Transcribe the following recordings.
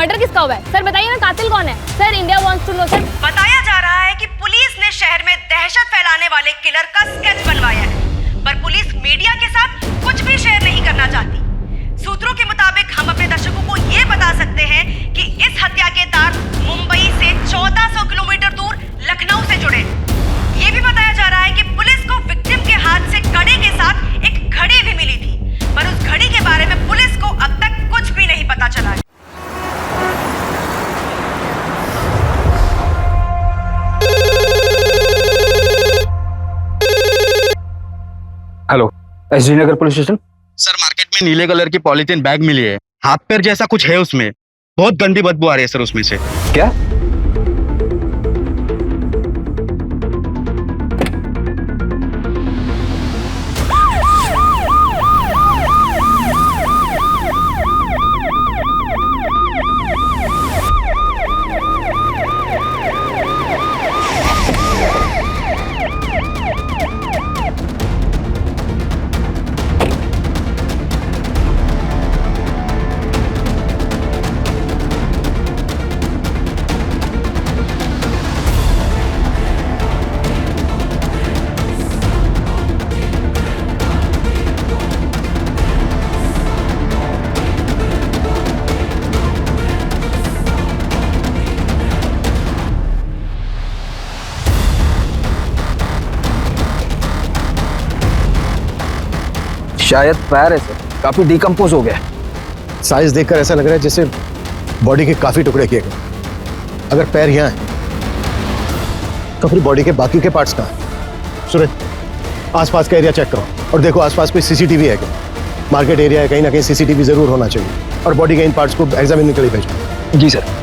Murder किसका हुआ है? सर बताइए ना, कातिल कौन है? Sir India wants to know sir. बताया जा रहा है कि पुलिस ने शहर में दहशत फैलाने वाले किलर का स्केच बनवाया है, पर पुलिस मीडिया के साथ कुछ भी शेयर नहीं करना चाहती। सूत्रों के मुताबिक हम अपने दर्शकों को ये बता सकते हैं कि इस हत्या के तार मुंबई से 1400 किलोमीटर दूर लखनऊ से जुड़े। ये भी बताया जा रहा है कि पुलिस को विक्टिम के हाथ से कड़े के साथ एक घड़ी भी मिली थी, पर उस घड़ी के बारे में पुलिस को अब तक कुछ भी नहीं पता चला है। हेलो, एसडी नगर पुलिस स्टेशन। सर मार्केट में नीले कलर की पॉलीथीन बैग मिली है, हाथ पैर जैसा कुछ है उसमें, बहुत गंदी बदबू आ रही है सर उसमें से। क्या? शायद पैर है सर, काफी डिकम्पोज हो गया। साइज देखकर ऐसा लग रहा है जैसे बॉडी के काफी टुकड़े किए गए। अगर पैर यहाँ है तो फिर बॉडी के बाकी के पार्ट्स कहाँ हैं? सूरज, आसपास का एरिया चेक करो और देखो आसपास कोई सीसीटीवी है क्या। मार्केट एरिया है, कहीं ना कहीं सीसीटीवी जरूर होना चाहिए। और बॉडी के इन पार्ट्स को एग्जामिन के लिए भेजो। जी सर।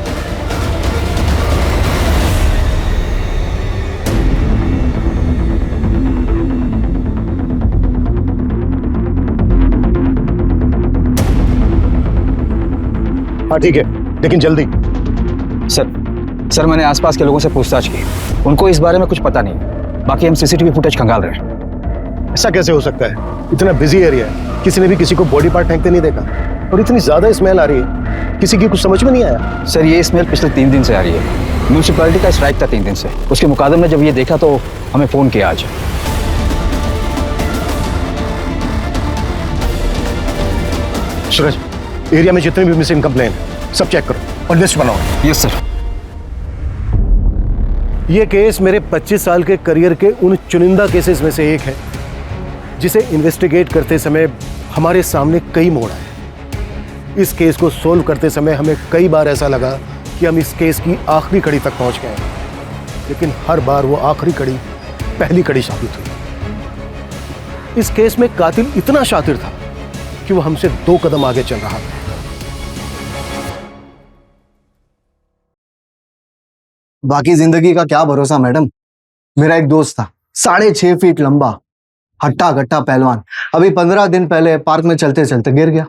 हाँ ठीक है, लेकिन जल्दी। सर मैंने आसपास के लोगों से पूछताछ की, उनको इस बारे में कुछ पता नहीं। बाकी हम सीसीटीवी फुटेज खंगाल रहे हैं। ऐसा कैसे हो सकता है? इतना बिजी एरिया है, किसी ने भी किसी को बॉडी पार्ट फेंकते नहीं देखा। और इतनी ज्यादा स्मेल आ रही है, किसी की कुछ समझ में नहीं आया। सर ये स्मेल पिछले 3 दिन से आ रही है। म्यूनिसिपैलिटी का स्ट्राइक था 3 दिन से। उसके मुकादमे में जब ये देखा तो हमें फोन किया आज। सूरज, एरिया में जितने भी मिसिंग कंप्लेन है सब चेक करो और लिस्ट बनाओ। Yes sir. ये केस मेरे 25 साल के करियर के उन चुनिंदा केसेस में से एक है जिसे इन्वेस्टिगेट करते समय हमारे सामने कई मोड़ आए। इस केस को सोल्व करते समय हमें कई बार ऐसा लगा कि हम इस केस की आखिरी कड़ी तक पहुंच गए, लेकिन हर बार वो आखिरी कड़ी पहली कड़ी साबित हुई। इस केस में कातिल इतना शातिर था कि वो हमसे 2 कदम आगे चल रहा था। बाकी जिंदगी का क्या भरोसा मैडम। मेरा एक दोस्त था, 6.5 फीट लंबा, हट्टा गट्टा पहलवान। अभी 15 दिन पहले पार्क में चलते चलते गिर गया,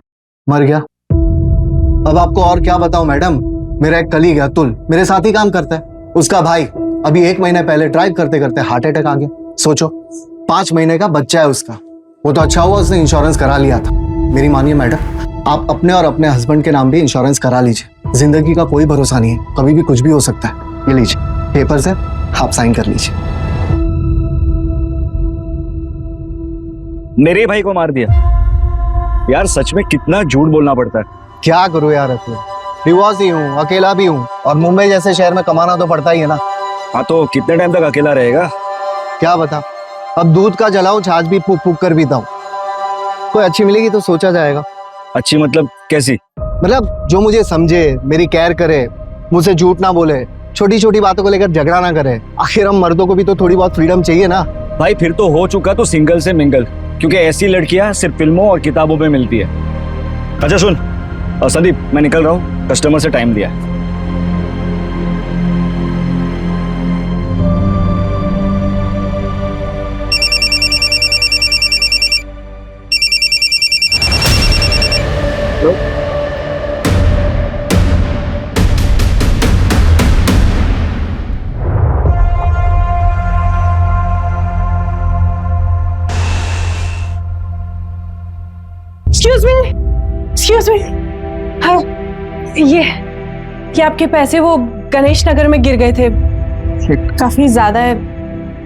मर गया। अब आपको और क्या बताऊं मैडम। मेरा एक कलीग है अतुल, मेरे साथ ही काम करता है। उसका भाई अभी 1 महीने पहले ड्राइव करते करते हार्ट अटैक आ गया। सोचो, 5 महीने का बच्चा है उसका। वो तो अच्छा हुआ उसने इंश्योरेंस करा लिया था। मेरी मानिए मैडम, आप अपने और अपने हस्बैंड के नाम भी इंश्योरेंस करा लीजिए। जिंदगी का कोई भरोसा नहीं है, कभी भी कुछ भी हो सकता है। ये लीजिए पेपर्स है, आप साइन कर लीजिए। मेरे भाई को मार दिया यार, सच में कितना झूठ बोलना पड़ता है। क्या करूं यार अतुल, डिवोर्स ही हूँ, अकेला भी हूँ, और मुंबई जैसे शहर में कमाना तो पड़ता ही है ना। हाँ तो कितने टाइम तक अकेला रहेगा? क्या बता, अब दूध का जलाऊं, छाछ भी फूक फूक कर पीता हूँ। कोई अच्छी मिलेगी तो सोचा जाएगा। अच्छी मतलब कैसी? मतलब जो मुझे समझे, मेरी केयर करे, मुझसे झूठ ना बोले, छोटी छोटी बातों को लेकर झगड़ा ना करे। आखिर हम मर्दों को भी तो थोड़ी बहुत फ्रीडम चाहिए ना। भाई फिर तो हो चुका तो सिंगल से मिंगल, क्योंकि ऐसी लड़कियां सिर्फ फिल्मों और किताबों में मिलती है। अच्छा सुन संदीप, मैं निकल रहा हूँ, कस्टमर से टाइम दिया है। Excuse me. हाँ, ये कि आपके पैसे वो गणेश नगर में गिर गए थे, काफी ज्यादा है,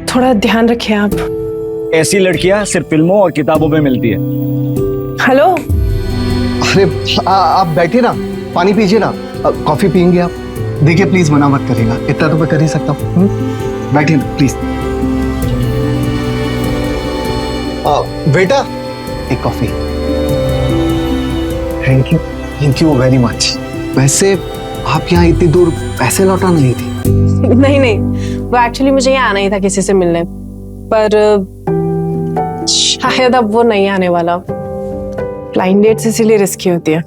थोड़ा ध्यान रखिए आप। ऐसी लड़कियां सिर्फ फिल्मों और किताबों में मिलती है। हेलो, अरे आप बैठिए ना, पानी पीजिए ना, कॉफी पियेंगे आप? देखिए प्लीज मना मत करिएगा, इतना तो मैं कर ही सकता हूँ। बैठिए ना प्लीज। बेटा एक coffee. Thank you very much. वैसे आप यहाँ इतनी दूर पैसे लौटाने नहीं थी? नहीं नहीं, वो एक्चुअली मुझे यहाँ आना ही था किसी से मिलने, पर शायद अब वो नहीं आने वाला। ब्लाइंड डेट्स इसीलिए रिस्की होती है।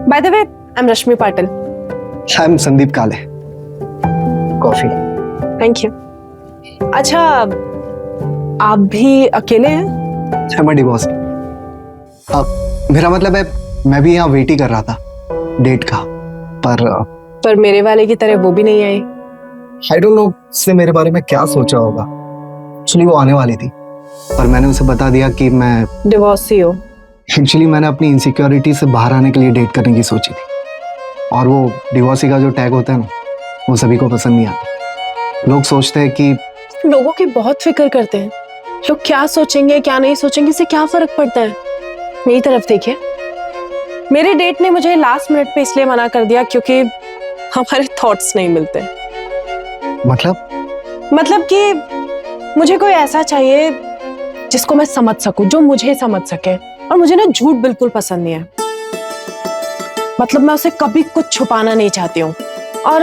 By the way, I am Rashmi Patil. I am Sandeep काले। कॉफी। Thank you. अच्छा, आप भी अकेले हैं? बड़ी बॉस। मेरा मतलब है मैं भी यहाँ वेट ही कर रहा था डेट का, पर मेरे वाले की तरह वो भी नहीं आई। आई डोंट नो उसने मेरे बारे में क्या सोचा होगा। एक्चुअली वो आने वाली थी, पर मैंने उसे बता दिया कि मैं डिवोर्सी हो। एक्चुअली मैंने अपनी इनसिक्योरिटी से बाहर आने के लिए डेट करने की सोची थी, और वो डिवोर्सी का जो टैग होता है ना, वो सभी को पसंद नहीं आता। लोग सोचते हैं कि लोगों की बहुत फिक्र करते हैं, लोग क्या सोचेंगे क्या नहीं सोचेंगे, इससे क्या फर्क पड़ता है। मेरी तरफ देखिए, मेरे डेट ने मुझे लास्ट मिनट पे इसलिए मना कर दिया क्योंकि हमारे थॉट्स नहीं मिलते। मतलब कि मुझे कोई ऐसा चाहिए जिसको मैं समझ सकूं, जो मुझे समझ सके, और मुझे ना झूठ बिल्कुल पसंद नहीं है। मतलब मैं उसे कभी कुछ छुपाना नहीं चाहती हूँ। और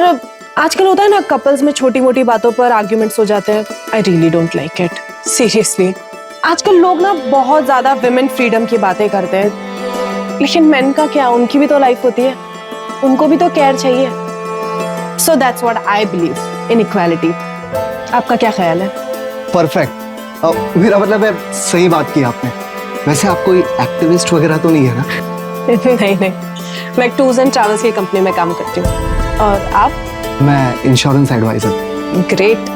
आजकल होता है ना, कपल्स में छोटी मोटी बातों पर आर्ग्यूमेंट्स हो जाते हैं। I really don't like it, seriously. आजकल लोग ना बहुत ज्यादा विमेन फ्रीडम की बातें करते हैं, लेकिन मेन का क्या, उनकी भी तो लाइफ होती है, उनको भी तो केयर चाहिए। So that's what I believe in equality. आपका क्या ख्याल है? परफेक्ट। मेरा मतलब है सही बात की आपने। वैसे आप कोई एक्टिविस्ट वगैरह तो नहीं है ना? नहीं नहीं, मैं टूर्स एंड ट्रैवल्स की कंपनी में काम करती हूँ। और आप? मैं इंश्योरेंस एडवाइजर। ग्रेट।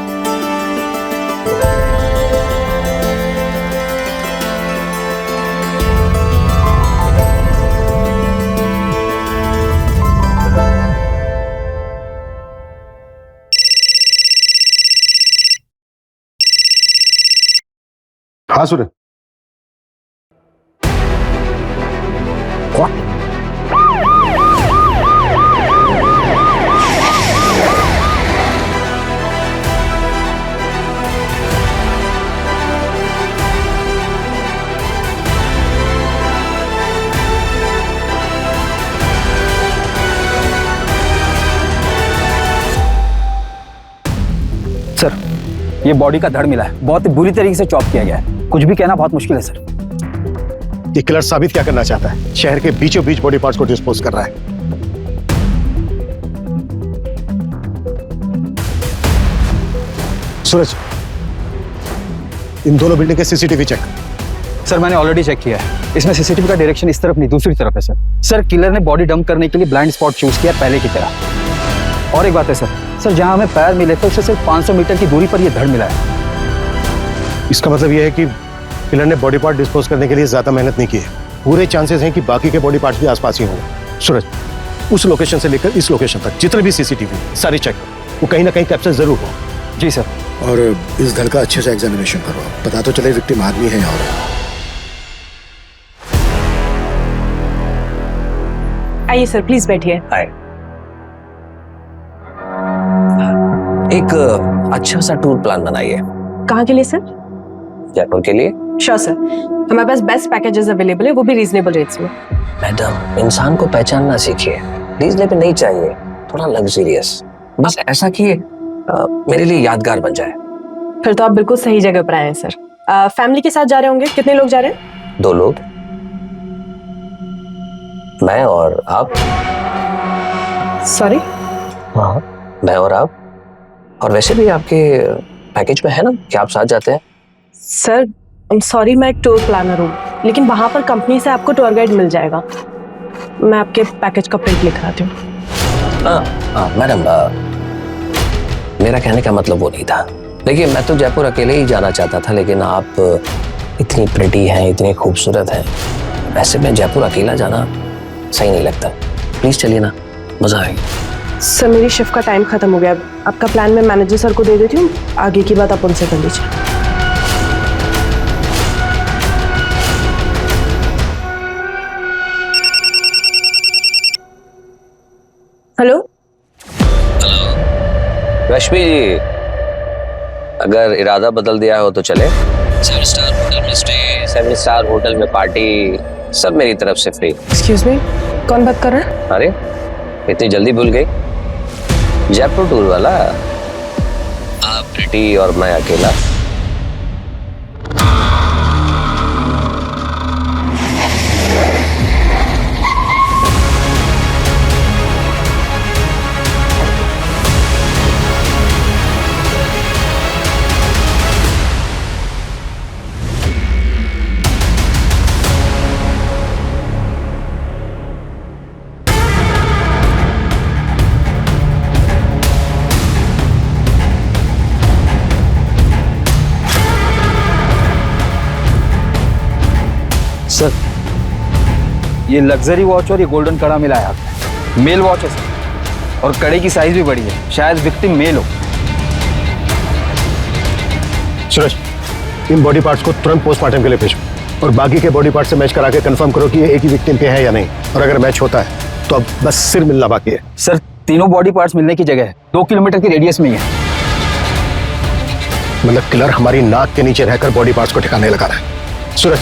हाँ सूरज। सर, ये बॉडी का धड़ मिला है, बहुत बुरी तरीके से चॉप किया गया है। कुछ भी कहना बहुत मुश्किल है सर। ये किलर साबित क्या करना चाहता है? शहर के बीचों बीच बॉडी पार्ट्स को डिस्पोज कर रहा है। सूरज, इन दोनों बिल्डिंग के सीसीटीवी चेक। सर मैंने ऑलरेडी चेक किया है, इसमें सीसीटीवी का डायरेक्शन इस तरफ नहीं, दूसरी तरफ है सर। किलर ने बॉडी डंप करने के लिए ब्लाइंड स्पॉट चूज किया पहले की तरह। और एक बात है सर, जहां हमें पैर मिले थे उससे सिर्फ 500 मीटर की दूरी पर यह धड़ मिला है। इसका मतलब यह है कि किलर ने बॉडी पार्ट डिस्पोज करने के लिए ज्यादा मेहनत नहीं की है। पूरे चांसेस हैं कि बाकी के बॉडी पार्ट्स भी आसपास ही होंगे। सूरज, उस लोकेशन से लेकर इस लोकेशन तक जितने भी सीसीटीवी सारे चेक, वो कहीं ना कहीं कैप्चर जरूर हो। जी सर। और इस धड़ का अच्छे से एग्जामिनेशन करो, पता तो चले विक्टिम आदमी है या औरत। आइए सर, प्लीज बैठिए। एक अच्छा सा टूर प्लान बनाइए। कहाँ के लिए सर? जयपुर के लिए। श्योर सर, हमारे पास बेस्ट पैकेजेस अवेलेबल है, वो भी रीजनेबल रेट्स में। मैडम, इंसान को पहचानना सीखिए। रीजनेबल नहीं चाहिए, थोड़ा लग्जरियस, बस ऐसा कि मेरे लिए यादगार बन जाए। फिर तो आप बिल्कुल सही जगह पर आए हैं सर। फैमिली के साथ जा रहे होंगे? कितने लोग जा रहे हैं? 2 लोग, मैं और आप। सॉरी? हाँ, मैं और आप। और वैसे भी आपके पैकेज में है ना कि आप साथ जाते हैं। सर सॉरी, मैं एक टूर प्लानर हूँ, लेकिन वहां पर कंपनी से आपको टूर गाइड मिल जाएगा। मैं आपके पैकेज का प्रिंट लिख रहा हूँ। मैडम, मेरा कहने का मतलब वो नहीं था। देखिए, मैं तो जयपुर अकेले ही जाना चाहता था, लेकिन आप इतनी प्रिटी हैं, इतनी खूबसूरत हैं, वैसे मैं जयपुर अकेला जाना सही नहीं लगता। प्लीज चलिए ना। मजा आएगी। सर मेरी शिफ्ट का टाइम खत्म हो गया। आपका प्लान मैं मैनेजर सर को दे देती हूँ, आगे की बात आप उनसे कर लीजिए। हेलो रश्मि जी, अगर इरादा बदल दिया हो तो चले। 7 स्टार होटल में स्टे, 7 स्टार होटल में पार्टी, सब मेरी तरफ से फ्री। एक्सक्यूज मी, कौन बात कर रहा है? अरे इतनी जल्दी भूल गई? जयपुर टूर वाला, आप प्रीति और मैं अकेला। सर ये लग्जरी वॉच और ये गोल्डन कड़ा मिला है आपने। मेल वॉच है सर, और कड़े की साइज भी बड़ी है, शायद विक्टिम मेल हो। सूरज, इन बॉडी पार्ट्स को तुरंत पोस्टमार्टम के लिए भेजो और बाकी के बॉडी पार्ट से मैच करा के कंफर्म करो कि ये एक ही विक्टिम के है या नहीं, और अगर मैच होता है तो अब बस सिर मिलना बाकी है। सर तीनों बॉडी पार्ट्स मिलने की जगह है 2 किलोमीटर की रेडियस में ही है। मतलब किलर हमारी नाक के नीचे रहकर बॉडी पार्ट्स को ठिकाने लगा रहा है। सूरज,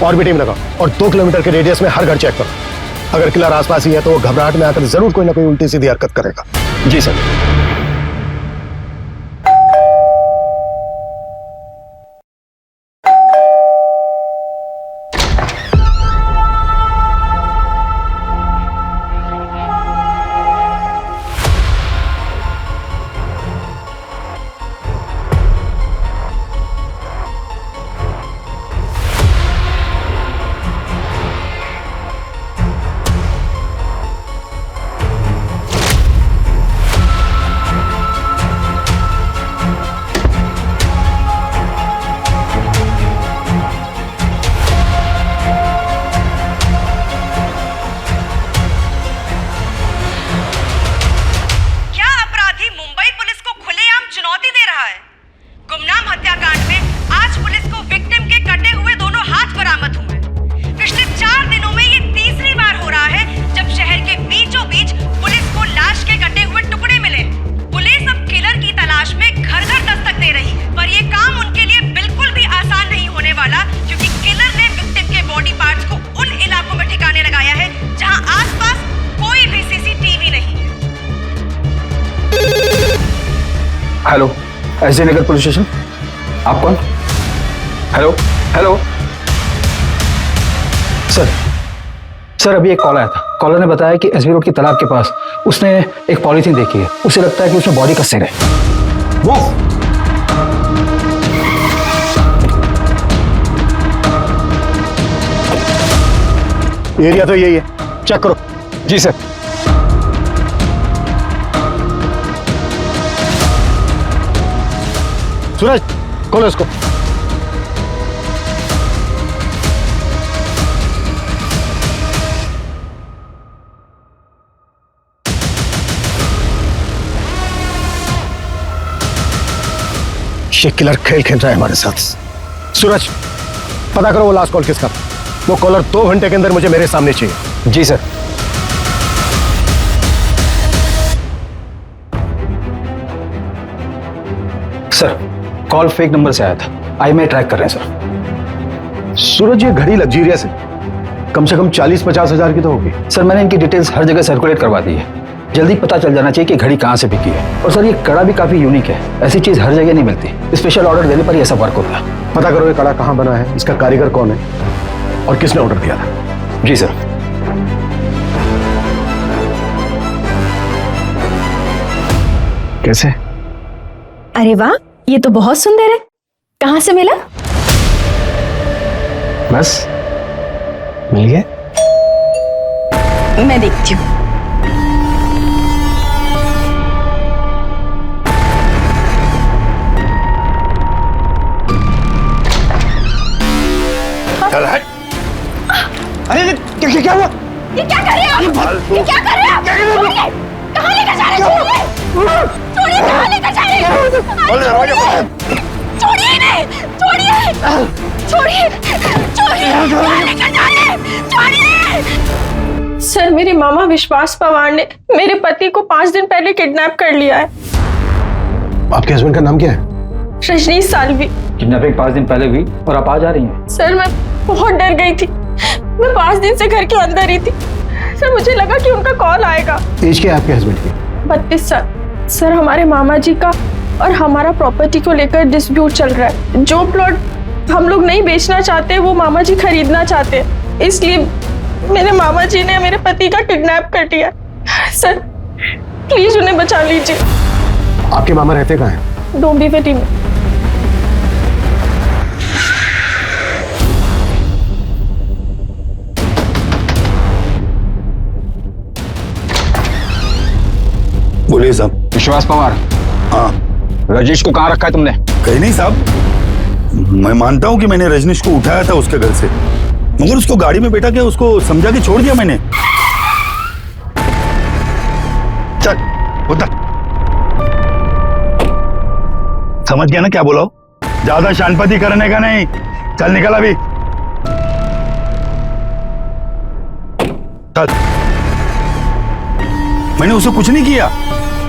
और भी टीम लगाओ और 2 किलोमीटर के रेडियस में हर घर चेक करो। अगर किलर आसपास ही है तो वो घबराहट में आकर जरूर कोई ना कोई उल्टी सीधी हरकत करेगा। जी सर। हेलो, एसडी नगर पुलिस स्टेशन। आप कौन? हेलो हेलो सर अभी एक कॉल आया था। कॉलर ने बताया कि एसबी रोड की तालाब के पास उसने एक पॉलीथीन देखी है। उसे लगता है कि उसमें बॉडी का सिर है। वो एरिया तो यही है, चेक करो। जी सर। सूरज, खोलो इसको। ये किलर खेल खेल रहा है हमारे साथ। सूरज, पता करो वो लास्ट कॉल किसका। वो कॉलर 2 घंटे के अंदर मुझे मेरे सामने चाहिए। जी sir. Sir call fake number से आया था, आई में ट्रैक कर रहे हैं सर। सूरज, ये घड़ी लग्जरियस है, कम से कम 40-50 हजार की तो होगी। सर मैंने इनकी डिटेल्स हर जगह सर्कुलेट करवा दी है। जल्दी पता चल जाना चाहिए कि घड़ी कहाँ से बिकी है। और सर ये कड़ा भी काफी यूनिक है, ऐसी चीज हर जगह नहीं मिलती। स्पेशल ऑर्डर देने पर ही ऐसा वर्क होता है। पता करो ये कड़ा कहाँ बना है, इसका कारीगर कौन है और किसने ऑर्डर दिया था। जी सर। कैसे? अरे वाह, ये तो बहुत सुंदर है। कहाँ से मिला? बस मिल गया। मैं देखती हूँ। अरे क्या हुआ? ये क्या कर रहे हैं आप? ये क्या कर रहे हैं आप? छोड़िए! कहाँ लेकर जा रहे हैं? छोड़िए! कहाँ लेकर जा रहे हैं? छोड़िए इन्हें! छोड़िए! छोड़िए! छोड़िए! कहाँ लेकर जा रहे हैं? छोड़िए! सर, मेरे मामा विश्वास पवार ने मेरे पति को 5 दिन पहले किडनैप कर लिया है। आपके हस्बैंड का नाम क्या है? रजनीश साल्वी। किडनैपिंग 5 दिन पहले हुई और आप आज आ रही हैं। सर, मैं बहुत डर गई थी। मैं 5 दिन से घर के अंदर ही थी। सर, मुझे लगा कि उनका कॉल आएगा। एज क्या है आपके हस्बैंड की? 32 साल। सर, हमारे मामा जी का और हमारा प्रॉपर्टी को लेकर डिस्प्यूट चल रहा है। जो प्लॉट हम लोग नहीं बेचना चाहते वो मामा जी खरीदना चाहते हैं, इसलिए मेरे मामा जी ने मेरे पति का किडनैप कर लिया। सर, प्लीज उन्हें बचा लीजिए। आपके मामा रहते कहाँ हैं? डोंबिवली में। बोलिए साहब। विश्वास पवार, हाँ, रजनीश को कहाँ रखा है तुमने? कहीं नहीं साहब। मैं मानता हूँ कि मैंने रजनीश को उठाया था उसके घर से, मगर उसको गाड़ी में बैठा के उसको समझा के छोड़ दिया मैंने। चल उतर। समझ गया ना क्या बोला? ज्यादा शानपति करने का नहीं। चल निकल अभी। चल। मैंने उसे कुछ नहीं किया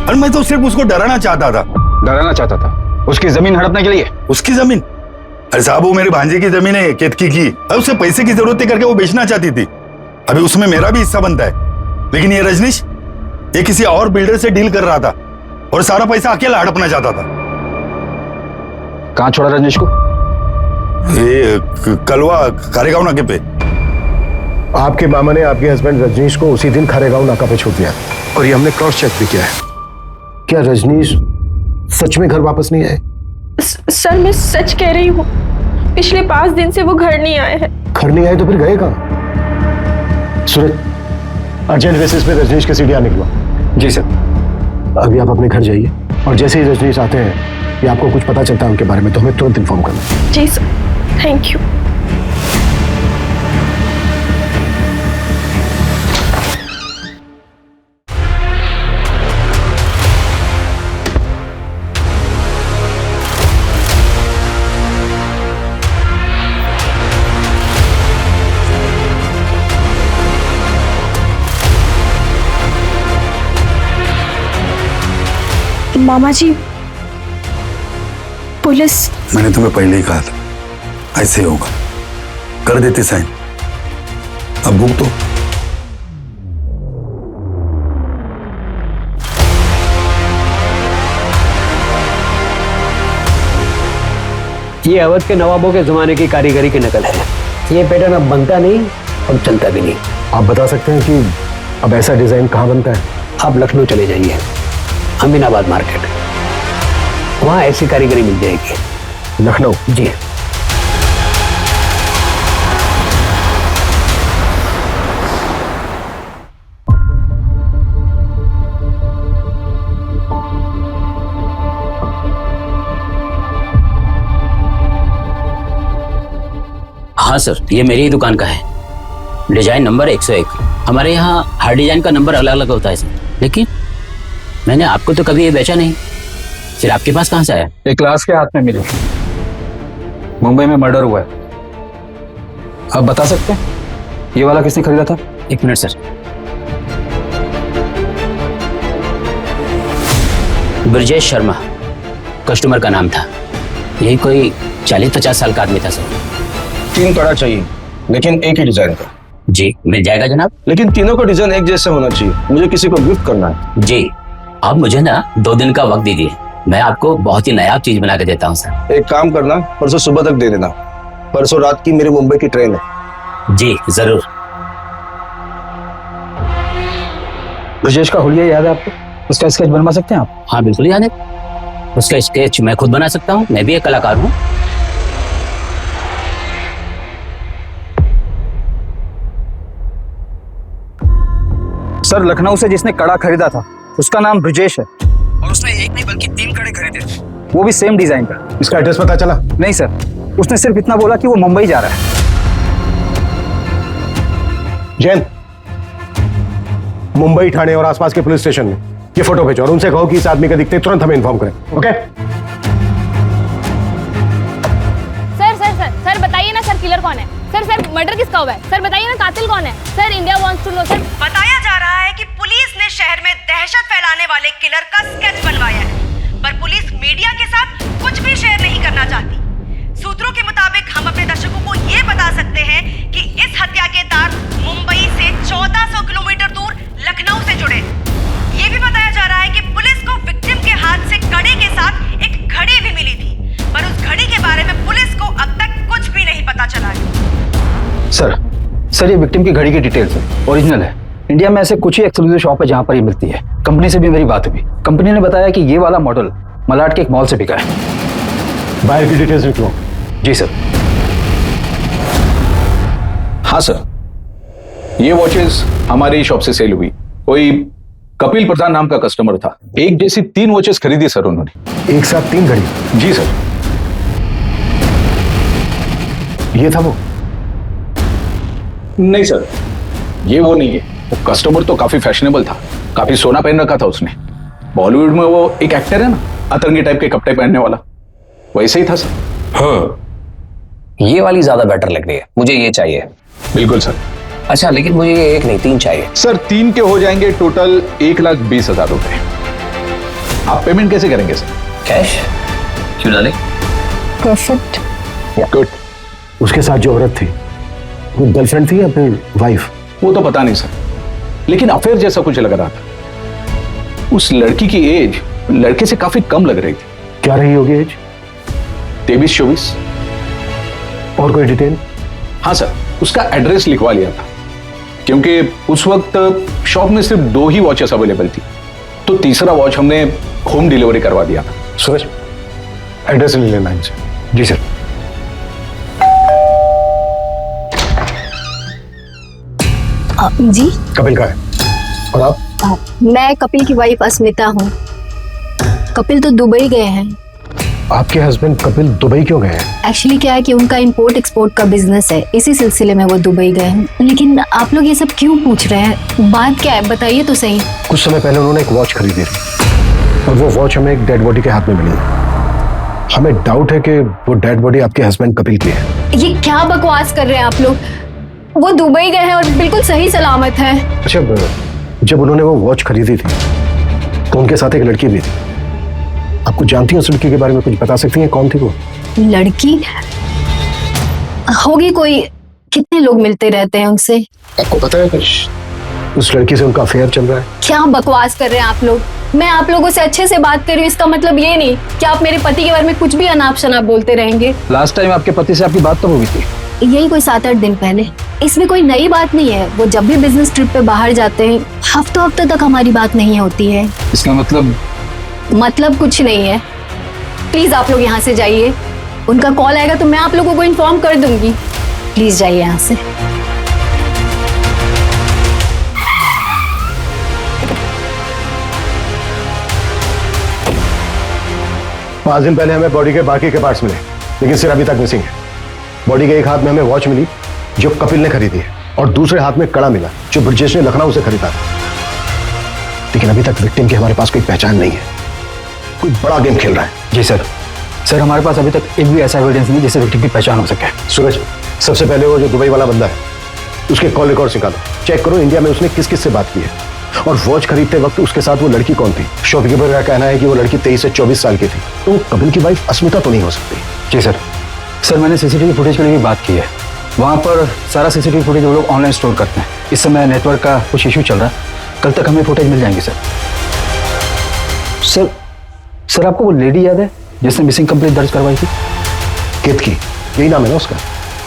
और मैं तो सिर्फ उसको डराना चाहता था। डराना चाहता था? उसकी जमीन हड़पने के लिए? उसकी जमीन? अरे साहब, वो मेरे भांजे की जमीन है, केतकी की। अब उसे पैसे की जरूरत थी करके वो बेचना चाहती थी। अभी उसमें मेरा भी हिस्सा बनता है। लेकिन ये रजनीश, ये किसी और बिल्डर से डील कर रहा था और सारा पैसा अकेला हड़पना चाहता था। कहाँ छोड़ा रजनीश को? ये कलवा खारेगांव नाके पे। आपके मामा ने आपके हस्बैंड रजनीश को उसी दिन खारेगांव नाका पे छोड़ दिया और ये हमने क्रॉस चेक भी किया है। क्या रजनीश सच में घर वापस नहीं आए? सर, मैं सच कह रही हूँ। पिछले 5 दिन से वो घर नहीं आए हैं। घर नहीं आए तो फिर गए कहाँ? सूरज, अर्जेंट बेसिस पे रजनीश के सीढ़ियाँ निकलवा। जी सर। अभी आप अपने घर जाइए और जैसे ही रजनीश आते हैं या आपको कुछ पता चलता है उनके बारे में तो हमें तुरंत इन्फॉर्म करना। जी सर, थैंक यू। मामा जी, पुलिस। मैंने तुम्हें पहले ही कहा था ऐसे होगा। कर देते साइन। अब भुगतो। ये अवध के नवाबों के जमाने की कारीगरी की नकल है। ये पैटर्न अब बनता नहीं और चलता भी नहीं। आप बता सकते हैं कि अब ऐसा डिजाइन कहाँ बनता है? आप लखनऊ चले जाइए, अमीनाबाद मार्केट, वहां ऐसी कारीगरी मिल जाएगी। लखनऊ? जी। हाँ सर, ये मेरी ही दुकान का है। Design number 101। हमारे यहाँ हर डिजाइन का नंबर अलग अलग होता है सर, लेकिन मैंने आपको तो कभी ये बेचा नहीं। फिर आपके पास कहाँ से आया? एक क्लास के हाथ में मिली। मुंबई में मर्डर हुआ है। आप बता सकते हैं ये वाला किसने खरीदा था? 1 minute sir. Brajesh Sharma customer का नाम था। यही कोई 40-50 साल का आदमी था सर। 3 कड़ा चाहिए, लेकिन एक ही डिजाइन का। जी, मिल जाएगा जनाब। लेकिन तीनों का डिजाइन एक जैसा होना चाहिए। मुझे किसी को गिफ्ट करना है। जी, आप मुझे ना 2 दिन का वक्त दीजिए, मैं आपको बहुत ही नायाब चीज बना के देता हूँ सर। एक काम करना, परसों सुबह तक दे देना। परसों रात की मेरी मुंबई की ट्रेन है। जी जरूर। ब्रजेश का हुलिया याद है आपको? उसका स्केच बनवा सकते हैं आप? हाँ बिल्कुल याद है। उसका स्केच मैं खुद बना सकता हूँ, मैं भी एक कलाकार हूँ। सर, लखनऊ से जिसने कड़ा खरीदा था उसका नाम ब्रजेश है और उसने एक नहीं बल्कि 3 कड़े खरीदे थे, वो भी सेम डिजाइन का। इसका एड्रेस पता चला? नहीं सर, उसने सिर्फ इतना बोला कि वो मुंबई जा रहा है। जैन, मुंबई, ठाणे और आसपास के पुलिस स्टेशन में ये फोटो भेजो और उनसे कहो कि इस आदमी का दिखते ही तुरंत हमें इन्फॉर्म करें। ओके? सर बताइए ना सर, किलर कौन है? सर मर्डर किसका हुआ है? सर बताइए ना, कातिल कौन है? Sir India wants to know sir. बताया जा रहा है कि पुलिस ने शहर में दहशत फैलाने वाले किलर का स्केच बनवाया है, पर पुलिस मीडिया के साथ कुछ भी शेयर नहीं करना चाहती। सूत्रों के मुताबिक हम अपने दर्शकों को ये बता सकते हैं कि इस हत्या के तार मुंबई से 1400 किलोमीटर दूर लखनऊ से जुड़े। ये भी बताया जा रहा है कि पुलिस को विक्टिम के हाथ से कड़े के साथ एक घड़ी भी मिली थी, पर उस घड़ी के बारे में पुलिस को अब तक कुछ भी नहीं पता चला है। सर ये विक्टिम की घड़ी की डिटेल्स है, ओरिजिनल है। इंडिया में ऐसे कुछ ही एक्सक्लूसिव शॉप है जहां पर ये मिलती है। कंपनी से भी मेरी बात हुई, कंपनी ने बताया कि ये वाला मॉडल मलाड के एक मॉल से बिका है। बाहर की डिटेल्स निकलो। जी सर। हाँ सर, ये वॉचेस हमारी शॉप से सेल हुई। कोई कपिल प्रधान नाम का कस्टमर था, एक जैसी 3 वॉचेस खरीदी सर उन्होंने। एक साथ 3 घड़ी? जी सर। ये था वो? नहीं सर, ये वो नहीं है। वो कस्टमर तो काफी फैशनेबल था, काफी सोना पहन रखा था उसने। बॉलीवुड में वो एक एक्टर है ना, अतरंगी टाइप के कपड़े पहनने वाला, वैसे ही था सर। ये वाली ज्यादा बेटर लग रही है, मुझे ये चाहिए। बिल्कुल सर। अच्छा, लेकिन मुझे ये 1 नहीं 3 चाहिए। सर 3 के हो जाएंगे टोटल 1,20,000 रुपए। आप पेमेंट कैसे करेंगे सर? कैश? क्यों डाले? परफेक्ट। गुड। उसके साथ जो औरत थी वो गर्लफ्रेंड थी या फिर वाइफ? वो तो पता नहीं सर, लेकिन अफेयर जैसा कुछ लग रहा था। उस लड़की की एज लड़के से काफी कम लग रही थी। क्या रही होगी एज? 23-24। और कोई डिटेल? हाँ सर, उसका एड्रेस लिखवा लिया था, क्योंकि उस वक्त शॉप में सिर्फ 2 ही वॉचेस अवेलेबल थी, तो तीसरा वॉच हमने होम डिलीवरी करवा दिया था। सूरज, एड्रेस ले लेना इनसे। जी सर। जी कपिल का है। और आप? मैं कपिल की वाइफ अस्मिता हूँ। कपिल तो दुबई गए हैं। आपके हस्बैंड कपिल दुबई क्यों गए हैं? एक्चुअली क्या है कि उनका इंपोर्ट एक्सपोर्ट का बिजनेस है, इसी सिलसिले में वो दुबई गए हैं। लेकिन आप लोग ये सब क्यों पूछ रहे हैं? बात क्या है, बताइए तो सही। कुछ समय पहले उन्होंने एक वॉच खरीदी थी और वो वॉच हमें एक डेड बॉडी के हाथ में मिली। हमें डाउट है कि वो डेड बॉडी आपके हस्बैंड कपिल की है। ये क्या बकवास कर रहे हैं आप लोग? वो दुबई गए हैं और बिल्कुल सही सलामत है। अच्छा, जब उन्होंने वो वॉच खरीदी थी तो उनके साथ एक लड़की भी थी। आपको जानती हैं उस लड़की के बारे में? कुछ बता सकती हैं कौन थी वो लड़की? होगी कोई, कितने लोग मिलते रहते हैं उनसे। आपको पता है कुछ उस लड़की से उनका अफेयर चल रहा है? क्या बकवास कर रहे हैं आप लोग? मैं आप लोगों से अच्छे से बात कर रही हूँ, इसका मतलब ये नहीं कि आप मेरे पति के बारे में कुछ भी अनाप शनाप बोलते रहेंगे। लास्ट टाइम आपके पति से आपकी बात तो हुई थी? यही कोई 7-8 दिन पहले। इसमें कोई नई बात नहीं है। वो जब भी बिजनेस ट्रिप पे बाहर जाते हैं, हफ्तों तक हमारी बात नहीं होती है। इसका मतलब कुछ नहीं है। प्लीज आप लोग यहाँ से जाइए। उनका कॉल आएगा तो मैं आप लोगों को इन्फॉर्म कर दूंगी। प्लीज जाइए यहाँ से। 5 दिन पहले हमें बॉडी के बाकी के पार्ट्स मिले, लेकिन सिर अभी तक मिसिंग है। बॉडी के एक हाथ में हमें वॉच मिली जो कपिल ने खरीदी है और दूसरे हाथ में कड़ा मिला जो ब्रजेश ने लखनऊ से खरीदा था। लेकिन अभी तक विक्टिम की हमारे पास कोई पहचान नहीं है। कोई बड़ा गेम खेल रहा है। जी सर। सर हमारे पास अभी तक एक भी ऐसा एविडेंस नहीं जिससे विक्टिम की पहचान हो सके। सूरज, सबसे पहले वो जो दुबई वाला बंदा है उसके कॉल रिकॉर्ड निकालो, चेक करो इंडिया में उसने किस किस से बात की है और वॉच खरीदते वक्त उसके साथ वो लड़की कौन थी। शॉपकीपर का कहना है कि वो लड़की 23 से 24 साल की थी, तो वो कपिल की वाइफ अस्मिता तो नहीं हो सकती। जी सर। सर मैंने सीसीटीवी फुटेज के लिए भी बात की है। वहाँ पर सारा सीसीटीवी फुटेज वो लोग ऑनलाइन स्टोर करते हैं। इस समय नेटवर्क का कुछ इशू चल रहा है, कल तक हमें फुटेज मिल जाएंगे सर। सर आपको वो लेडी याद है जिसने मिसिंग कंप्लेंट दर्ज करवाई थी? कित की? यही नाम है ना उसका?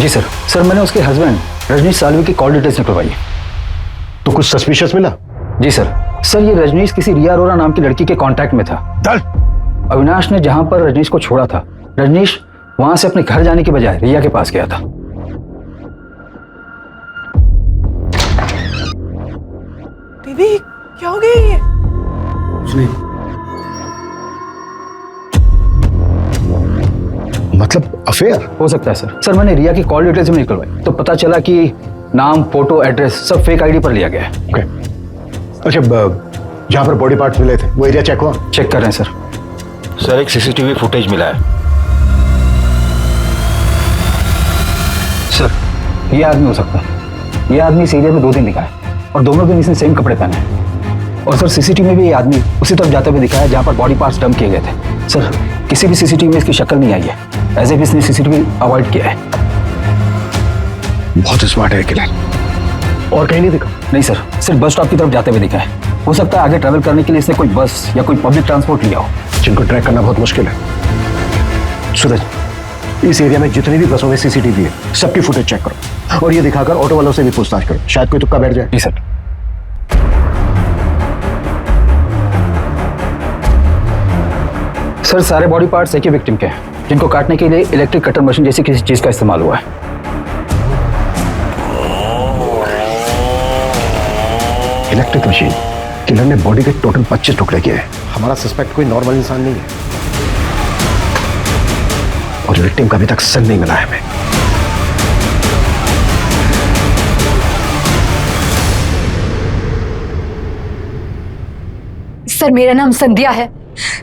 जी सर। सर मैंने उसके हस्बैंड रजनीश सालवी की कॉल डिटेल्स निकलवाई है। तो कुछ सस्पिशियस मिला? जी सर। सर ये रजनीश किसी रिया अरोरा नाम की लड़की के कांटेक्ट में था। अविनाश ने जहां पर रजनीश को छोड़ा था, रजनीश वहां से अपने घर जाने के बजाय रिया के पास गया था। बेबी क्या हो गया ये? मतलब अफेयर हो सकता है सर। सर मैंने रिया की कॉल डिटेल्स भी निकलवाई तो पता चला कि नाम, फोटो, एड्रेस सब फेक आईडी पर लिया गया है। अच्छा, जहां पर बॉडी पार्ट्स मिले थे वो एरिया चेक हुआ? चेक कर रहे हैं सर। सर एक सीसीटीवी फुटेज मिला है। सर ये आदमी हो सकता है। ये आदमी इस एरिया में 2 दिन दिखा है और दोनों दिन इसने सेम कपड़े पहने हैं। और सर सीसीटीवी में भी ये आदमी उसी तरफ जाते हुए दिखा है जहां पर बॉडी पार्ट्स डंप किए गए थे। सर किसी भी सीसीटीवी में इसकी शक्ल नहीं आई है, एज इफ इसने सीसीटीवी अवॉइड किया है। बहुत स्मार्ट है किलर। और कहीं नहीं दिखा? नहीं सर, सिर्फ बस स्टॉप की तरफ जाते हुए दिखा है। हो सकता है आगे ट्रैवल करने के लिए इसने कोई बस या कोई पब्लिक ट्रांसपोर्ट लिया हो, जिनको ट्रैक करना बहुत मुश्किल है। सूरज, इस एरिया में जितनी भी बसों में सीसीटीवी है सबकी फुटेज चेक करो और ये दिखाकर ऑटो वालों से भी पूछताछ करो, शायद कोई तुक्का बैठ जाए। जी सर। सर सारे बॉडी पार्ट्स एक ही विक्टिम के हैं, जिनको काटने के लिए इलेक्ट्रिक कटर मशीन जैसी किसी चीज का इस्तेमाल हुआ है। Electric machine. किलर ने बॉडी के टोटल 25 टुकड़े किए हैं। हमारा सस्पेक्ट कोई नॉर्मल इंसान नहीं है और विक्टिम का अभी तक सर नहीं मिला है हमें। सर मेरा नाम संध्या है।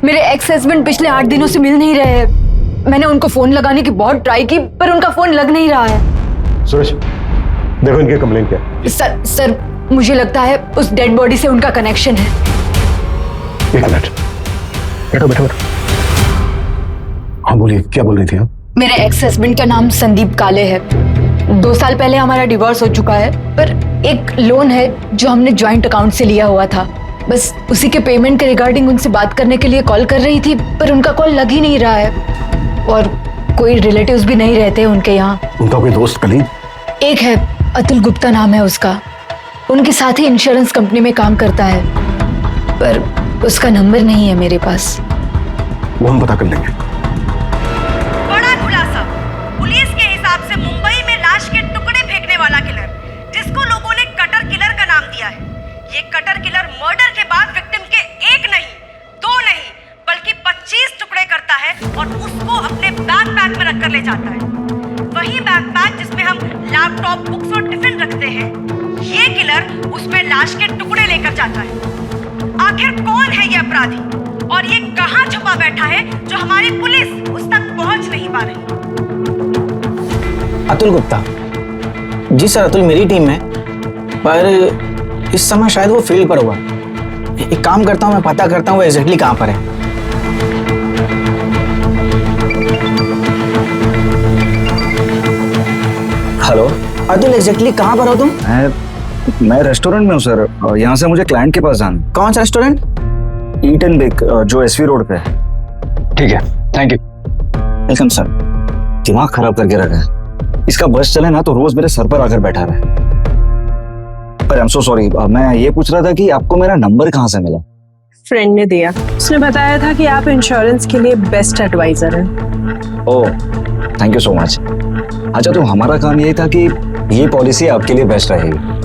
मेरे एक्स हस्बैंड पिछले 8 दिनों से मिल नहीं रहे हैं। मैंने उनको फोन लगाने की बहुत ट्राई की पर उनका फोन लग नहीं रहा है। सूरज, देखो इनकी कंप्लेन क्या है। सर मुझे लगता है उस डेड बॉडी से उनका कनेक्शन है। एक मिनट, बैठो बैठो बैठो। हाँ बोलिए, क्या बोल रही थी आप? मेरे एक्स हस्बैंड का नाम संदीप काले है। 2 साल पहले हमारा डिवोर्स हो चुका है, पर एक लोन है जो हमने जॉइंट अकाउंट से लिया हुआ था। बस उसी के पेमेंट के रिगार्डिंग उनसे बात करने के लिए कॉल कर रही थी, पर उनका कॉल लग ही नहीं रहा है और कोई रिलेटिव्स भी नहीं रहते उनके यहाँ। उनका कोई दोस्त कलीग? एक है, अतुल गुप्ता नाम है उसका। उनके साथ ही इंश्योरेंस कंपनी में काम करता है, पर उसका नंबर नहीं है मेरे पास। वो हम पता कर लेंगे। बड़ा खुलासा। पुलिस के हिसाब से मुंबई में लाश के टुकड़े फेंकने वाला किलर, जिसको लोगों ने कटर किलर का नाम दिया है, ये कटर किलर मर्डर के बाद विक्टिम के 1 नहीं 2 नहीं बल्कि 25 टुकड़े करता है और उसको अपने बैकपैक में रखकर ले जाता है। वही बैकपैक जिसमें हम लैपटॉप, बुक्स और टिफिन रखते हैं, ये किलर उसमें लाश के टुकड़े लेकर जाता है। आखिर कौन है ये अपराधी और ये कहां छुपा बैठा है जो हमारी पुलिस उस तक पहुंच नहीं पा रही? अतुल गुप्ता जी सर, अतुल मेरी टीम में, पर इस समय शायद वो फील्ड पर हुआ। एक काम करता हूँ, मैं पता करता हूँ वो एग्जैक्टली कहाँ पर है। हेलो अतुल, एग्जैक्टली कहाँ पर हो तुम? मैं रेस्टोरेंट में हूँ सर। यहाँ से मुझे क्लाइंट के पास जाना। कौन सा रेस्टोरेंट? ईट एंड बेक, जो एसवी रोड पे है। ठीक है, थैंक यू। Welcome sir. दिमाग खराब करके रखा है। इसका बस चले ना तो रोज मेरे सर पर आकर बैठा रहे। पर आई एम सो सॉरी, मैं ये पूछ रहा था कि आपको मेरा नंबर कहाँ से मिला? फ्रेंड ने दिया। उसने बताया था कि आप इंश्योरेंस के लिए बेस्ट एडवाइजर हैं। ओह, थैंक यू सो मच। अच्छा, तो हमारा काम यही था कि ये पॉलिसी आपके लिए बेस्ट रहेगी।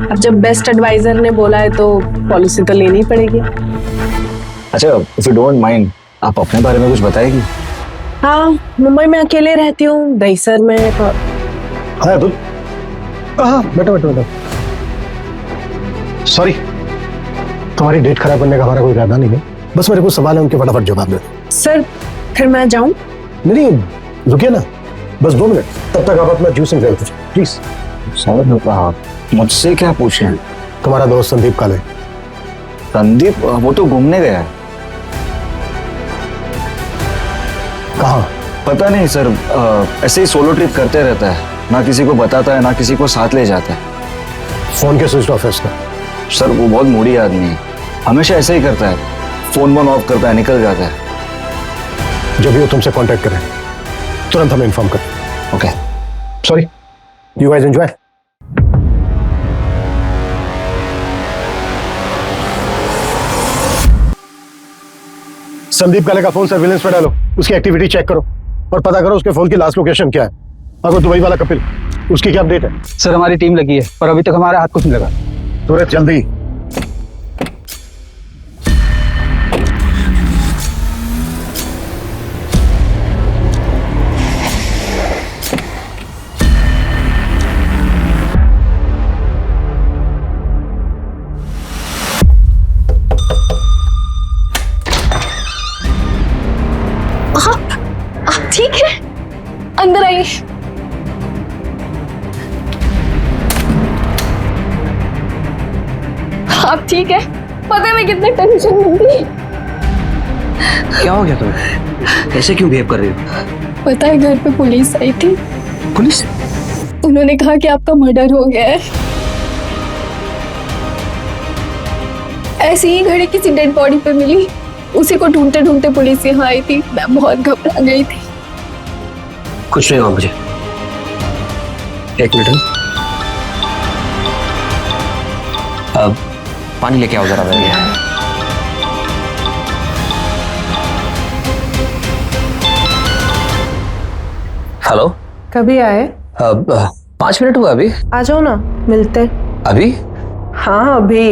अब जब बेस्ट एडवाइजर ने बोला है तो पॉलिसी तो लेनी पड़ेगी। अच्छा, इफ यू डोंट माइंड, आप अपने बारे में कुछ बताएगी? हाँ, मुंबई में अकेले रहती हूँ, दहीसर में। हाँ अतुल, हाँ बैठो बैठो बैठो। सॉरी, तुम्हारी डेट खराब करने का हमारा कोई इरादा नहीं है, बस मेरे को सवाल है उनके फटाफट जवाब दो। सर फिर मैं जाऊं? नहीं, रुकिए ना, बस 2 मिनट, तब तक आप अपना जूस एंजॉय कीजिए प्लीज। सर मुझसे क्या पूछे? तुम्हारा दोस्त संदीप काले। संदीप? वो तो घूमने गया है। कहाँ? पता नहीं सर, ऐसे ही सोलो ट्रिप करते रहता है, ना किसी को बताता है ना किसी को साथ ले जाता है। फोन के स्विच ऑफ है इसका। सर वो बहुत मूडी आदमी है, हमेशा ऐसे ही करता है, फोन ऑफ करता है, निकल जाता है। जब भी वो तुमसे कांटेक्ट करें तुरंत हमें इन्फॉर्म करें। Okay, sorry, you guys enjoy. Sandeep काले का फोन सर्विलेंस पे डालो, उसकी एक्टिविटी चेक करो और पता करो उसके फोन की लास्ट लोकेशन क्या है। अगर दुबई वाला कपिल, उसकी क्या अपडेट है? सर हमारी टीम लगी है पर अभी तक हमारा हाथ कुछ नहीं लगा। सूरज जल्दी। अंदर आइए। आप ठीक है? पता है मैं कितने टेंशन में थी। क्या हो गया तुम्हें? ऐसे क्यों बिहेव कर रही हो? पता है घर पे पुलिस आई थी। पुलिस? उन्होंने कहा कि आपका मर्डर हो गया है। ऐसी ही घड़ी किसी डेड बॉडी पे मिली, उसी को ढूंढते ढूंढते पुलिस यहाँ आई थी। मैं बहुत घबरा गई थी। कुछ नहीं हुआ मुझे। एक मिनट। अब पानी लेके आओ जरा मेरे लिए। हेलो। कभी आए? अब 5 मिनट हुआ अभी। आ जाओ ना, मिलते। अभी? हाँ अभी।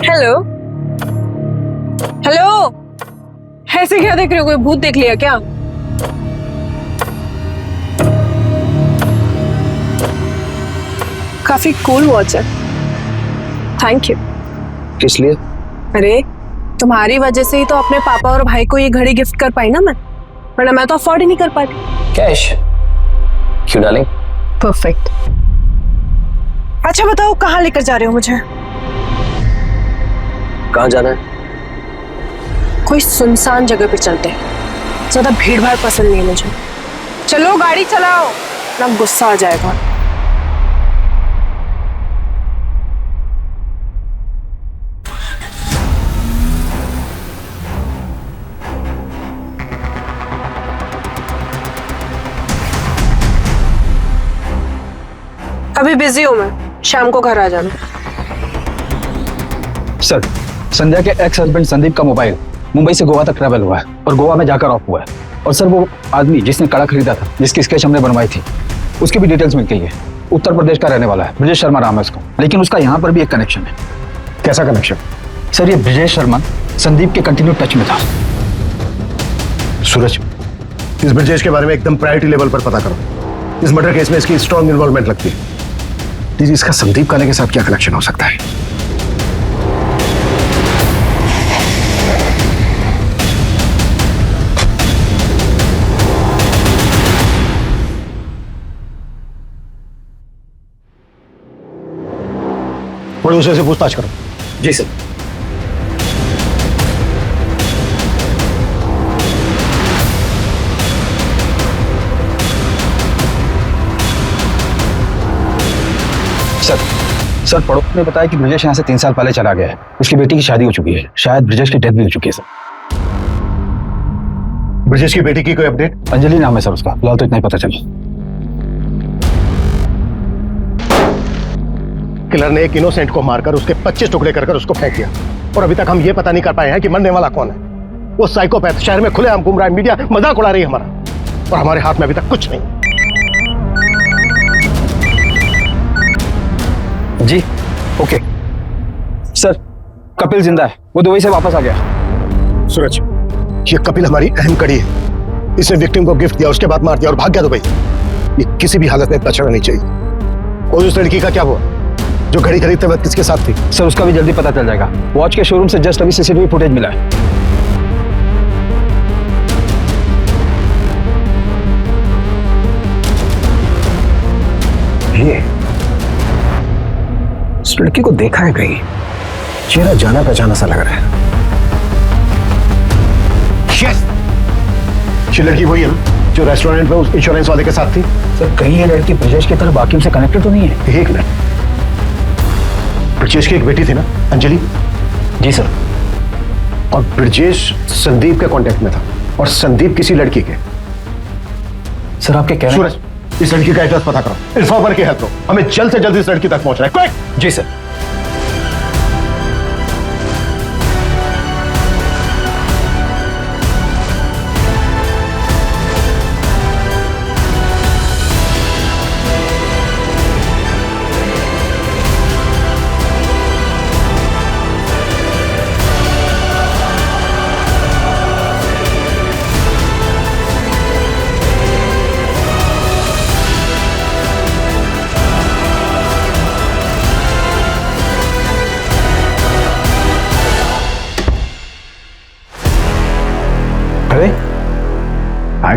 हेलो हेलो, ऐसे क्या देख रहे हो? कोई भूत देख लिया क्या? काफी कूल वॉच है। Thank you. किस लिए? अरे तुम्हारी वजह से ही तो अपने पापा और भाई को ये घड़ी गिफ्ट कर पाई ना मैं, वरना मैं तो अफोर्ड ही नहीं कर पाती। कैश? क्यों डार्लिंग? परफेक्ट। अच्छा बताओ, कहाँ लेकर जा रहे हो मुझे? कहाँ जाना है? कोई सुनसान जगह पे चलते हैं, ज्यादा भीड़ भाड़ पसंद नहीं है मुझे। चलो गाड़ी चलाओ, ना गुस्सा आ जाएगा। अभी बिजी हूँ मैं, शाम को घर आ जाना। सर, संध्या के एक्स हस्बैंड संदीप का मोबाइल मुंबई से गोवा तक ट्रैवल हुआ है और गोवा में जाकर ऑफ हुआ है। और सर वो आदमी जिसने कड़ा खरीदा था, जिसकी स्केच हमने बनवाई थी, उसकी भी डिटेल्स मिल गई है। उत्तर प्रदेश का रहने वाला है, ब्रजेश शर्मा नाम है उसका। लेकिन उसका यहाँ पर भी एक कनेक्शन है। कैसा कनेक्शन? सर ये ब्रजेश शर्मा संदीप के कंटिन्यू टच में था। सूरज, इस ब्रजेश के बारे में एकदम प्रायोरिटी लेवल पर पता करो। इस मर्डर केस में इसकी स्ट्रॉन्ग इन्वॉल्वमेंट लगती है। प्लीज, इसका संदीप काले के साथ क्या कनेक्शन हो सकता है? प्रोड्यूसर से पूछताछ करो। जी सर। सर पड़ोस ने बताया कि ब्रजेश यहाँ से 3 साल पहले चला गया है। उसकी बेटी की शादी हो चुकी है, शायद ब्रजेश की डेथ भी हो चुकी है सर। ब्रजेश की बेटी की कोई अपडेट? अंजलि नाम है सर उसका, फिलहाल तो इतना ही पता चला। किलर ने एक इनोसेंट को मारकर उसके 25 टुकड़े कर उसको फेंक दिया और अभी तक हम ये पता नहीं कर पाए हैं कि मरने वाला कौन है। वो साइकोपैथ शहर में खुलेआम घूम रहा है, मीडिया मजाक उड़ा रही है हमारा, और हमारे हाथ में अभी तक कुछ नहीं। जी ओके सर, कपिल जिंदा है, वो दुबई से वापस आ गया। सूरज, ये कपिल हमारी अहम कड़ी है। इसने विक्टिम को गिफ्ट दिया, उसके बाद मार दिया और भाग गया दुबई। ये किसी भी हालत में बचना नहीं चाहिए। और उस लड़की का क्या हुआ जो घड़ी खरीदते वक्त किसके साथ थी? सर उसका भी जल्दी पता चल जाएगा। वॉच के शोरूम से जस्ट अभी सीसीटीवी फुटेज मिला है। ये इस लड़की को देखा है कहीं, चेहरा जाना पहचाना सा लग रहा है। यस, ये लड़की वही है ना जो रेस्टोरेंट में उस इंश्योरेंस वाले के साथ थी? सर कहीं ये लड़की ब्रजेश की तरह बाकी से कनेक्टेड तो नहीं है? एक मिनट, ब्रजेश की एक बेटी थी ना, अंजलि? जी सर। और ब्रजेश संदीप के कांटेक्ट में था और संदीप किसी लड़की के। सर आपके कहने सूरज, इस लड़की का एड्रेस पता करो, इन्फॉर्मर की हेल्प लो, हमें जल्द से जल्द इस लड़की तक पहुंचना है। क्विक! जी सर।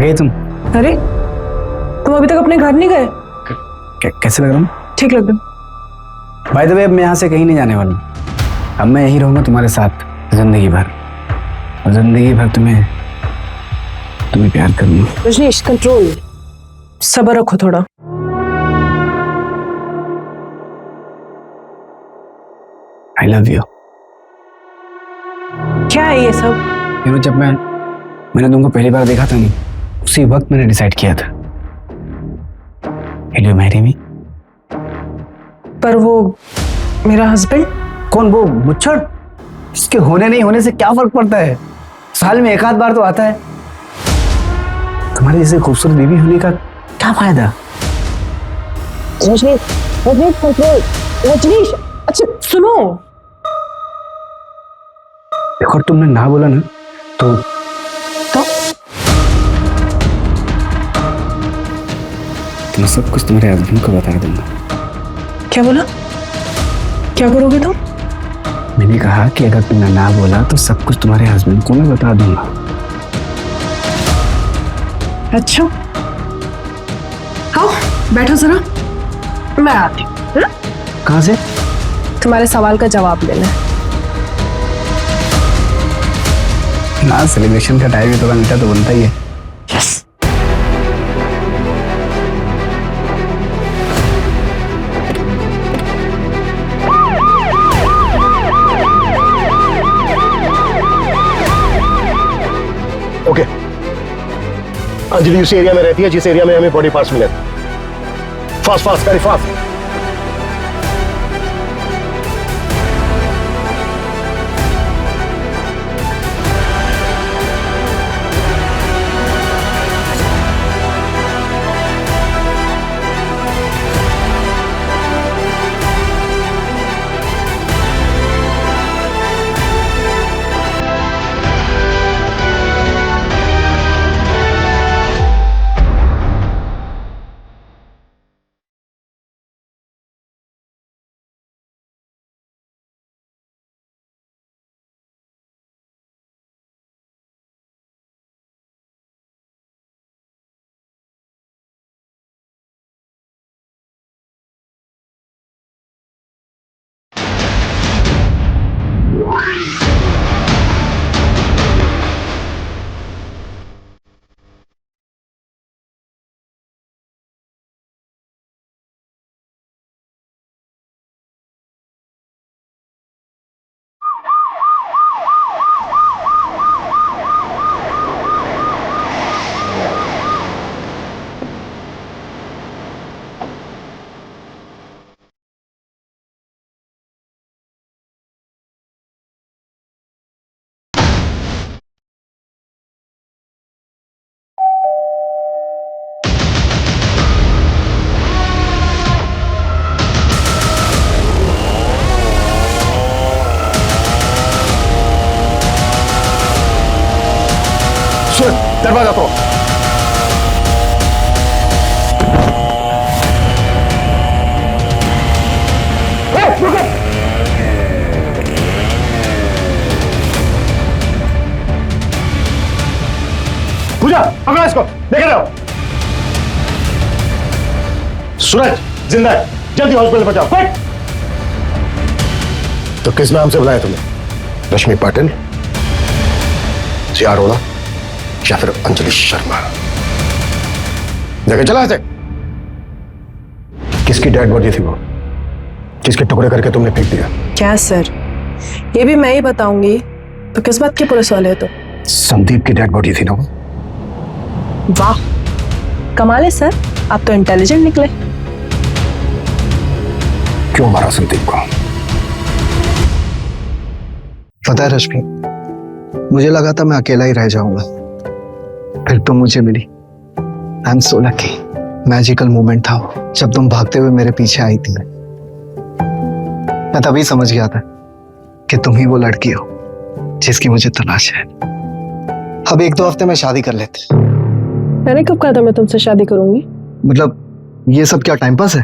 गए तुम? अरे तुम अभी तक अपने घर नहीं गए? कैसे लग रहा हूँ? ठीक लग रहा। बाय द वे, अब मैं यहाँ से कहीं नहीं जाने वाला हूँ। अब मैं यहीं रहूंगा तुम्हारे साथ जिंदगी भर, और जिंदगी भर तुम्हें प्यार करूंगा। रजनीश, कंट्रोल, सब्र रखो थोड़ा। I love you. क्या है ये सब? जब मैंने तुमको पहली बार देखा था नहीं, उसी वक्त मैंने डिसाइड किया था, Will you marry me? पर वो मेरा हस्बैंड? कौन? वो मुच्छड़? इसके होने नहीं होने से क्या फर्क पड़ता है? साल में एक आध बार तो आता है। तुम्हारी जैसे खूबसूरत बीवी होने का क्या फायदा? रजनीश, अच्छा सुनो, अगर तुमने ना बोला ना तो मैं सब कुछ तुम्हारे हस्बैंड को बता दूंगा। क्या बोला? क्या करोगे तुम? मैंने कहा कि अगर तुमने ना बोला तो सब कुछ तुम्हारे हस्बैंड को मैं बता दूंगा। अच्छा, आओ बैठो जरा, मैं आती हूँ। कहाँ से? तुम्हारे सवाल का जवाब लेना है। ना, सेलिब्रेशन का टाइम है, थोड़ा मीठा तो बनता ही है। यस। ओके, अंजलि उसी एरिया में रहती है जिस एरिया में हमें बॉडी पार्ट्स मिले। Fast fast, very fast. दरवाजा तो पूजा, पकड़ो इसको, देख रहे हो? सूरज जिंदा है, जल्दी हॉस्पिटल पहुंचाओ। तो किस नाम से बुलाया तुमने? रश्मि पाटिल, सिया अरोड़ा या फिर अंजलि शर्मा? देखे चला ऐसे। किसकी डेड बॉडी थी वो, जिसके टुकड़े करके तुमने फेंक दिया? क्या सर, ये भी मैं ही बताऊंगी तो किस बात के पुलिस वाले हो? तो संदीप की डेड बॉडी थी ना वो? वाह, कमाल है सर, आप तो इंटेलिजेंट निकले। क्यों मारा संदीप को? पता है रश्मि, मुझे लगा था मैं अकेला ही रह जाऊंगा, फिर तुम मुझे मिली। I am so lucky. Magical moment था वो, जब तुम भागते हुए मेरे पीछे आई थी। मैं तभी समझ गया था कि तुम ही वो लड़की हो जिसकी मुझे तलाश है। अब 1-2 हफ्ते में शादी कर लेते। मैंने कब कहा था मैं तुमसे शादी करूंगी? मतलब ये सब क्या टाइम पास है?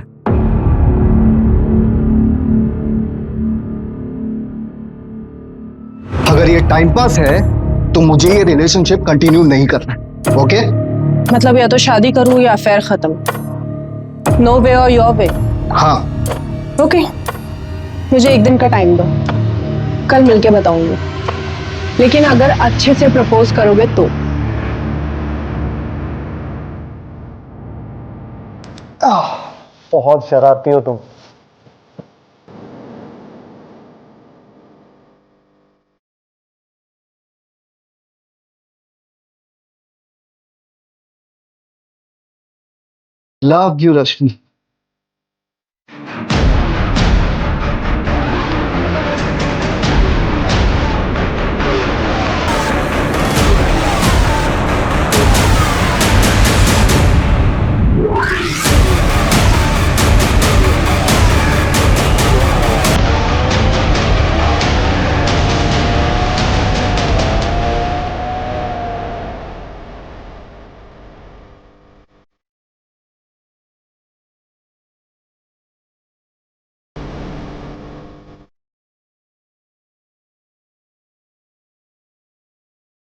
अगर ये टाइम पास है तो मुझे ये रिलेशनशिप कंटिन्यू नहीं करना, ओके? मतलब या तो शादी करूं या अफेयर खत्म। नो वे और योर वे। हाँ। ओके, मुझे एक दिन का टाइम दो, कल मिलके बताऊंगी। लेकिन अगर अच्छे से प्रपोज करोगे तो। बहुत शरारती हो तुम। लव यू रश्मि।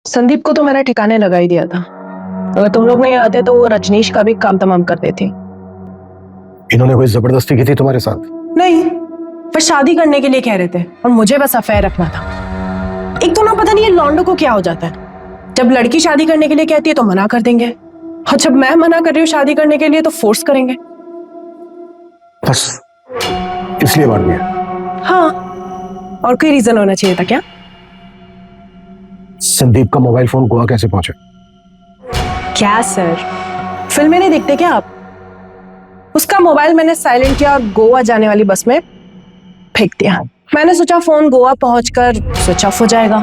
संदीप को तो मैंने ठिकाने लगा ही दिया था। अगर तुम लोग नहीं आते तो वो रजनीश का भी काम तमाम कर देती। इन्होंने कोई जबरदस्ती की थी तुम्हारे साथ? नहीं, पर शादी करने के लिए कह रहे थे और मुझे बस अफेयर रखना था। एक तो ना पता नहीं ये लौंडों को क्या हो जाता है, जब लड़की शादी करने के लिए कहती है तो मना कर देंगे, और जब मैं मना कर रही हूँ शादी करने के लिए तो फोर्स करेंगे। बस इसलिए मार दिया? हाँ, और कोई रीजन होना चाहिए था क्या? संदीप का मोबाइल फोन गोवा कैसे पहुंचा? क्या सर, फिल्में नहीं देखते क्या आप? उसका मोबाइल मैंने साइलेंट किया और गोवा जाने वाली बस में फेंक दिया। मैंने सोचा फोन गोवा पहुंचकर स्विच ऑफ हो जाएगा,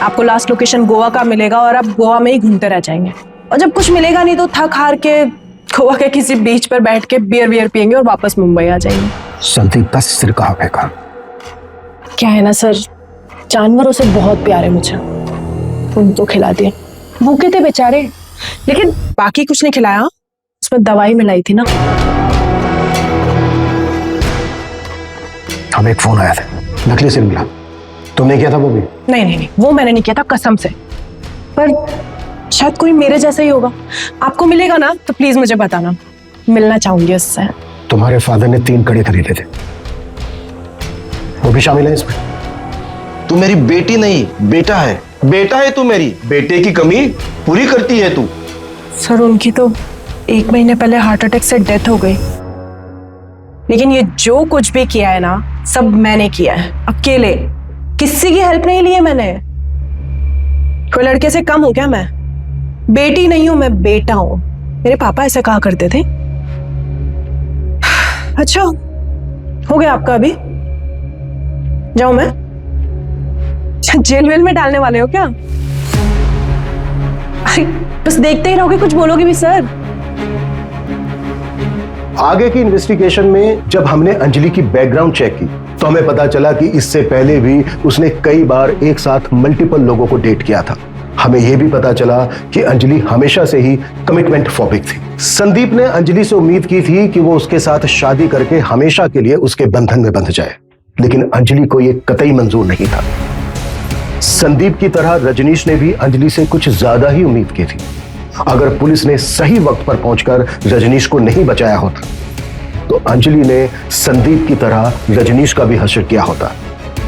आपको लास्ट लोकेशन गोवा का मिलेगा और आप गोवा में ही घूमते रह जाएंगे, और जब कुछ मिलेगा नहीं तो थक हार के गोवा के किसी बीच पर बैठ के बियर पियेंगे और वापस मुंबई आ जाएंगे। संदीप का सिर कहाँ फेंका? क्या है ना सर, जानवरों से बहुत प्यार है मुझे, उनको खिला दिया। भूखे थे बेचारे, लेकिन बाकी कुछ नहीं खिलाया, उसमें दवाई मिलाई थी ना। हमें एक फोन आया था, नकली सिर मिला। तुमने किया था वो भी? नहीं, वो मैंने नहीं किया था कसम से, पर शायद कोई मेरे जैसा ही होगा। आपको मिलेगा ना तो प्लीज मुझे बताना, मिलना चाहूंगी उससे। तुम्हारे फादर ने 3 कड़े खरीदे थे, वो भी शामिल है इसमें? तू मेरी बेटी नहीं बेटा है, बेटा है तू, मेरी बेटे की कमी पूरी करती है तू। सर उनकी तो 1 महीने पहले हार्ट अटैक से डेथ हो गई, लेकिन ये जो कुछ भी किया है ना सब मैंने किया है, अकेले, किसी की हेल्प नहीं ली है मैंने। कोई लड़के से कम हूं क्या मैं? बेटी नहीं हूं मैं, बेटा हूं। मेरे पापा ऐसा कहा करते थे। अच्छा हो गया आपका, अभी जाऊं मैं? जेल वेल में डालने वाले हो क्या? अरे बस देखते ही रहोगे, कुछ बोलोगे भी सर? आगे की इन्वेस्टिगेशन में जब हमने अंजलि की बैकग्राउंड चेक की तो हमें पता चला कि इससे पहले भी उसने कई बार एक साथ मल्टीपल लोगों को डेट किया था। हमें यह भी पता चला कि अंजलि हमेशा से ही कमिटमेंट फोबिक थी। संदीप ने अंजलि से उम्मीद की थी कि वो उसके साथ शादी करके हमेशा के लिए उसके बंधन में बंध जाए, लेकिन अंजलि को यह कतई मंजूर नहीं था। संदीप की तरह रजनीश ने भी अंजलि से कुछ ज्यादा ही उम्मीद की थी। अगर पुलिस ने सही वक्त पर पहुंचकर रजनीश को नहीं बचाया होता तो अंजलि ने संदीप की तरह रजनीश का भी हश्र किया होता,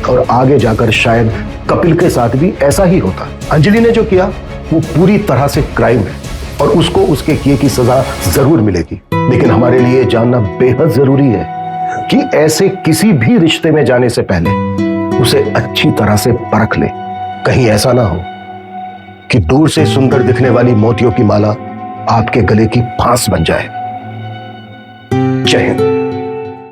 और आगे जाकर शायद कपिल के साथ भी ऐसा ही होता। अंजलि ने जो किया वो पूरी तरह से क्राइम है और उसको उसके किए की सजा जरूर मिलेगी, लेकिन हमारे लिए जानना बेहद जरूरी है कि ऐसे किसी भी रिश्ते में जाने से पहले उसे अच्छी तरह से परख ले। कहीं ऐसा ना हो कि दूर से सुंदर दिखने वाली मोतियों की माला आपके गले की फांस बन जाए। जय हिंद।